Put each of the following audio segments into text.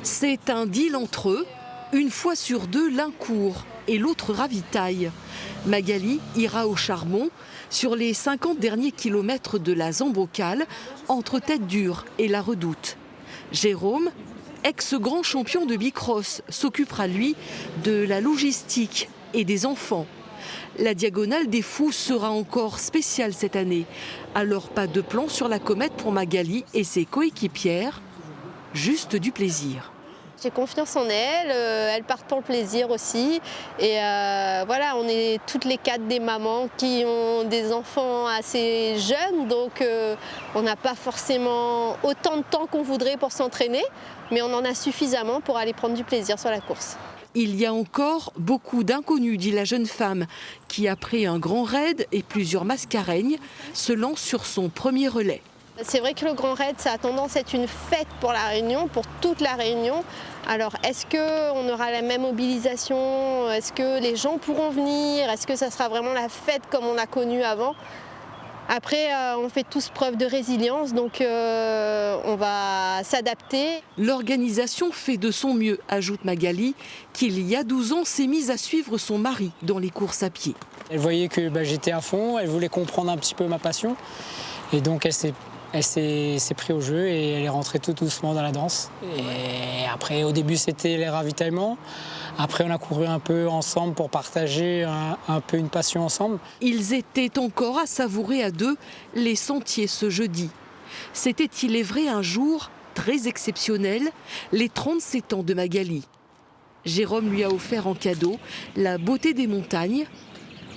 C'est un deal entre eux. Une fois sur deux, l'un court et l'autre ravitaille. Magali ira au charbon sur les 50 derniers kilomètres de la Zambocale, entre Tête-Dure et la Redoute. Jérôme, ex-grand champion de bicross, s'occupera lui de la logistique et des enfants. La Diagonale des Fous sera encore spéciale cette année. Alors pas de plan sur la comète pour Magali et ses coéquipières, juste du plaisir. J'ai confiance en elles, elles partent pour le plaisir aussi. Et voilà, on est toutes les quatre des mamans qui ont des enfants assez jeunes, donc on n'a pas forcément autant de temps qu'on voudrait pour s'entraîner, mais on en a suffisamment pour aller prendre du plaisir sur la course. Il y a encore beaucoup d'inconnus, dit la jeune femme, qui après un grand raid et plusieurs mascareignes, se lance sur son premier relais. C'est vrai que le Grand Raid, ça a tendance à être une fête pour la Réunion, pour toute la Réunion. Alors, est-ce qu'on aura la même mobilisation? Est-ce que les gens pourront venir? Est-ce que ça sera vraiment la fête comme on l'a connue avant? Après, on fait tous preuve de résilience, donc on va s'adapter. L'organisation fait de son mieux, ajoute Magali, qui il y a 12 ans s'est mise à suivre son mari dans les courses à pied. Elle voyait que j'étais à fond, elle voulait comprendre un petit peu ma passion. Et donc elle s'est pris au jeu et elle est rentrée tout doucement dans la danse. Et après, au début, c'était les ravitaillements. Après, on a couru un peu ensemble pour partager un peu une passion ensemble. Ils étaient encore à savourer à deux les sentiers ce jeudi. C'était, il est vrai, un jour très exceptionnel, les 37 ans de Magali. Jérôme lui a offert en cadeau la beauté des montagnes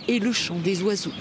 et le chant des oiseaux.